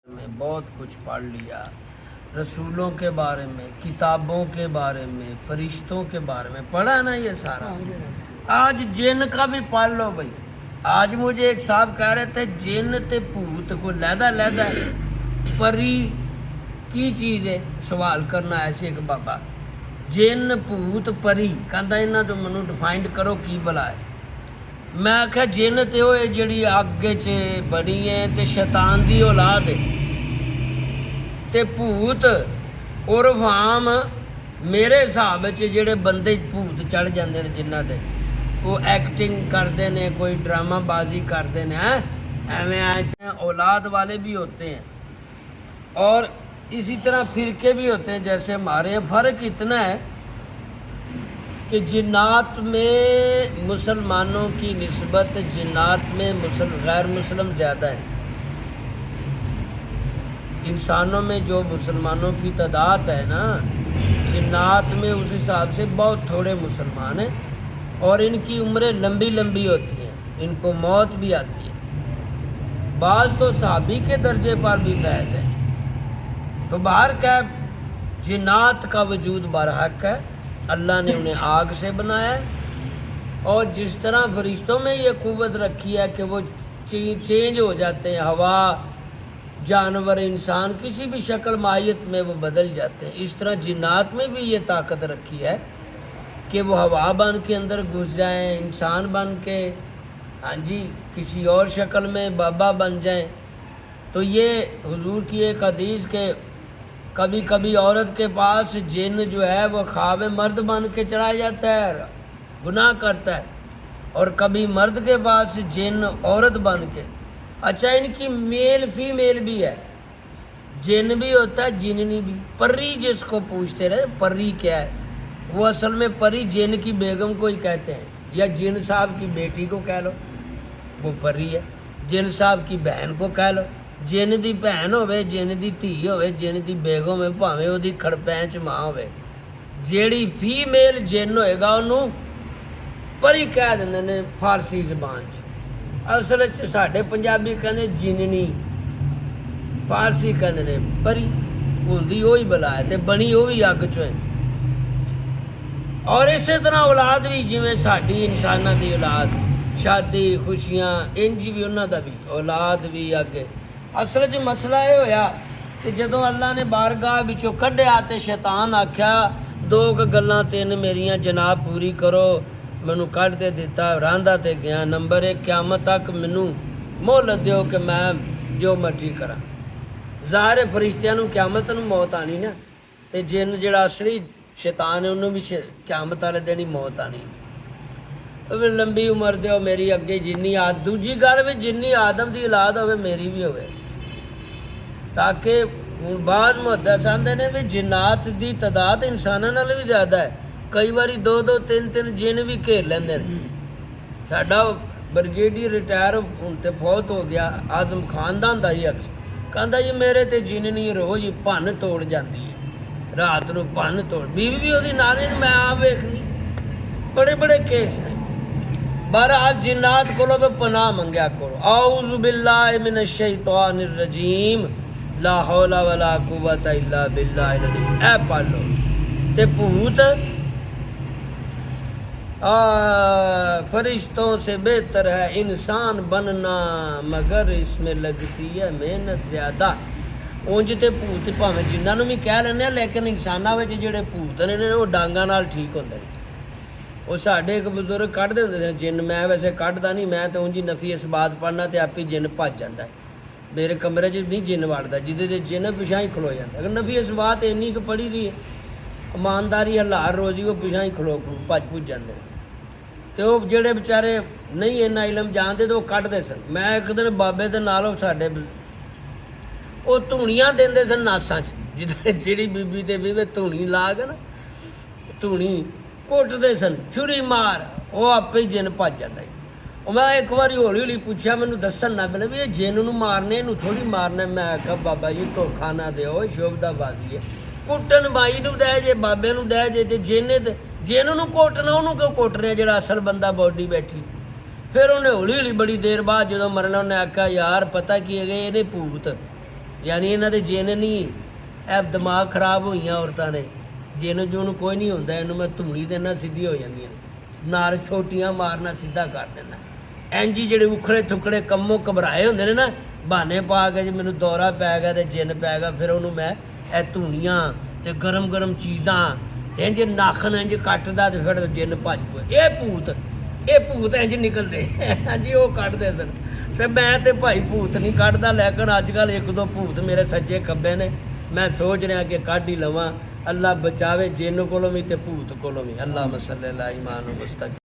में बहुत कुछ पढ़ लिया, रसूलों के बारे में, किताबों के बारे में, फरिश्तों के बारे में पढ़ा ना ये सारा। आज जिन का भी पढ़ लो भाई। आज मुझे एक साहब कह रहे थे जिन ते भूत को लैदा परी की चीज़ है, सवाल करना ऐसे एक बाबा जिन भूत परी कहता इन्हों तो मैं डिफाइंड करो की भला है। मैं आख्या जिन तो वो जी अग च बनी है तो शैतान की औलाद है ते भूत उर्फ आम मेरे हिसाब से जोड़े बंदे भूत चढ़ जाते हैं जिन्हों के वो एक्टिंग करते हैं, कोई ड्रामाबाजी करते हैं, एवं औलाद वाले भी होते हैं और इसी तरह फिरके भी होते हैं जैसे हमारे। फ़र्क इतना है कि जिन्नात में मुसलमानों की निस्बत जिन्नात में गैर मुस्लिम ज़्यादा है। इंसानों में जो मुसलमानों की तादाद है ना, जिन्नात में उस हिसाब से बहुत थोड़े मुसलमान हैं और इनकी उम्रें लंबी लंबी होती हैं, इनको मौत भी आती है। बाज़ तो सहाबी के दर्जे पर भी बहस है। तो बाहर क्या जिन्नात का वजूद बरहक है, अल्लाह ने उन्हें आग से बनाया है और जिस तरह फरिश्तों में ये क़ुव्वत रखी है कि वो चेंज हो जाते हैं, हवा जानवर इंसान किसी भी शक्ल माहियत में वो बदल जाते हैं, इस तरह जिन्नात में भी ये ताकत रखी है कि वो हवा बन के अंदर घुस जाएं, इंसान बन के, हाँ जी, किसी और शक्ल में बाबा बन जाएं। तो ये हुजूर की एक हदीस के कभी कभी औरत के पास जिन जो है वो ख्वाब मर्द बन के चला जाता है, गुनाह करता है, और कभी मर्द के पास जिन औरत बन के। अच्छा, इनकी मेल फीमेल भी है, जिन भी होता है जिननी भी। परी जिसको पूछते रहे परी क्या है, वो असल में परी जिन की बेगम को ही कहते हैं, या जिन साहब की बेटी को कह लो वो परी है, जिन साहब की बहन को कह लो, जिन दी भैन होवे, जिन दी धी होवे, जिन दी बेगम है, भावें उहदी खड़पैंच माँ होवे, जेड़ी फीमेल जिन होएगा उन्हों परी कह देंदे ने फारसी जबान च। असल च साडे पंजाबी कहंदे जिननी, फारसी कहंदे ने परी। हुंदी ओही बला है ते बनी वो भी अग चों है। और इस तरह औलाद भी जिवें साडी इंसानां दी औलाद, शादी खुशियां, इंज भी उन्हां दा भी औलाद भी अगे। असल च मसला ये होया कि जदों अल्लाह ने बारगाह विचों कढ़िया ते शैतान आख्या दो गल्लां तीन मेरियां जनाब पूरी करो, मैनू कढ़ ते दिता, रांदा ते गया। नंबर 1 क़यामत तक मैनू मोहलत दिओ कि मैं जो मर्जी करा। ज़ाहिर फरिश्तियां नू क़यामत नू मौत आनी ना, ते जिन जिहड़ा असली शैतान है उन्होंने भी क़यामत वाले दिन ही मौत आनी। लंबी उम्र दो मेरी अगे जिन्नी दूजी गल भी जिन्नी आदम की औलाद होवे मेरी भी होवे, ताकि हुण बाद मुहद्दिस आंदे ने भी जिन्नात की तादाद इंसानां नाल भी ज़्यादा है। कई बारी 2-2 3-3 जिन भी घेर लेंदे ने। साडा ब्रिगेडियर रिटायर हुण ते फौत हो गया आजम खान दा हुंदा ही अक्सर, कहंदा जी मेरे ते जिन नहीं रोज़ ही भन्न तोड़ जाती है, रात नूं भन्न तोड़। बीवी भी उहदी नाल ही मैं आप वेखनी, बड़े बड़े केस ने। बहरहाल जिन्नात कोलों भी पनाह मंगया करो। औज़ु बिल्लाहि मिनश शैतानिर रजीम, ला हौला वला कुव्वता इल्ला बिल्लाहिल अली। ऐ पढ़ लो। ते भूत फरिश्तों से बेहतर है इंसान बनना, मगर इसमें लगती है मेहनत ज़्यादा। उंज ते भूत भावें जिन्हां नूं भी कह लैंदे, लेकिन इंसानां विच जिहड़े भूत ने वो डांगां नाल ठीक होंदे ने। वो साढ़े एक बजुर्ग कढ़दे हुंदे ने जिन, मैं वैसे कढ़दा नहीं, मैं तो उंज ही नफी इसबात पढ़ना तो आप ही जिन भज जाता है। मेरे कमरे च नहीं जिन वड़दा, जिहदे जिन पिछा ही खलो जाता। अगर नफी इसबात इन्नी क पढ़ी दी है, ईमानदारी हलार रोजी वो पिछा ही खलो भज भुज जाते हैं। तो वो जेड़े बेचारे नहीं इन्ना इलम जानते तो वो कढ़दे सन। मैं एक दिन बाबे दे नाल साडे वो धूणियां देंदे सन नासां च, जिहदे जिहड़ी बीबी ते बीवे धूणी ला के ना धूणी कुटदे सन, छुरी मार, वो आपे ही जिन भज जाता है। और मैं एक बार हौली हौली पूछा, मैनू दसन ना पहले भी ये जिन नूं मारने इनू थोड़ी मारना। मैं आख्या बाबा जी धोखा ना दिओ, शोभदाबाजी है। कुटन बाई नूं दे जे, बाबे नूं दे जे, ते जिन नूं कुटना उन्होंने क्यों कुट रहे जिहड़ा असल बंदा बॉडी बैठी। फिर उन्हें हौली हौली बड़ी देर बाद जो मरना उन्हें आख्या यार पता की है इन्हें भूत ਯਾਨੀ ਇਹਨਾਂ ਦੇ ਜਿੰਨ ਨਹੀਂ, ਇਹ ਦਿਮਾਗ ਖਰਾਬ ਹੋਈਆਂ ਔਰਤਾਂ ਨੇ। ਜਿੰਨ ਜੂਨ ਕੋਈ ਨਹੀਂ ਹੁੰਦਾ, ਇਹਨੂੰ ਮੈਂ ਧੂੜੀ ਦੇਣਾ ਸਿੱਧੀ ਹੋ ਜਾਂਦੀਆਂ ਨੇ, ਨਾਲ ਛੋਟੀਆਂ ਮਾਰਨਾ ਸਿੱਧਾ ਕਰ ਦੇਣਾ। ਇੰਝ ਹੀ ਜਿਹੜੇ ਉਖੜੇ ਥੁਖੜੇ ਕੰਮੋਂ ਘਬਰਾਏ ਹੁੰਦੇ ਨੇ ਨਾ, ਬਹਾਨੇ ਪਾ ਕੇ ਜੇ ਮੈਨੂੰ ਦੌਰਾ ਪੈ ਗਿਆ ਤੇ ਜਿੰਨ ਪੈ ਗਿਆ, ਫਿਰ ਉਹਨੂੰ ਮੈਂ ਇਹ ਧੂਣੀਆਂ ਤੇ ਗਰਮ ਗਰਮ ਚੀਜ਼ਾਂ ਤੇ ਇੰਝ ਨਾਖਣ ਇੰਝ ਕੱਟਦਾ ਤੇ ਫਿਰ ਜਿੰਨ ਭੱਜ ਪਏ। ਇਹ ਭੂਤ ਇੰਝ ਨਿਕਲਦੇ ਹਾਂਜੀ, ਉਹ ਕੱਢਦੇ ਸਨ। ਤੇ ਮੈਂ ਤੇ ਭਾਈ ਭੂਤ ਨਹੀਂ ਕੱਢਦਾ, ਲੇਕਿਨ ਅੱਜ ਕੱਲ੍ਹ ਇੱਕ ਦੋ ਭੂਤ ਮੇਰੇ ਸੱਜੇ ਖੱਬੇ ਨੇ, ਮੈਂ ਸੋਚ ਰਿਹਾ ਕਿ ਕੱਢ ਹੀ ਲਵਾਂ। ਅੱਲਾ ਬਚਾਵੇ ਜਿੰਨ ਕੋਲੋਂ ਵੀ ਤੇ ਭੂਤ ਕੋਲੋਂ ਵੀ। ਅੱਲਾ ਮਸੱਲੇ ਲਾ ਇਮਾਨ ਮੁਸਤਕ।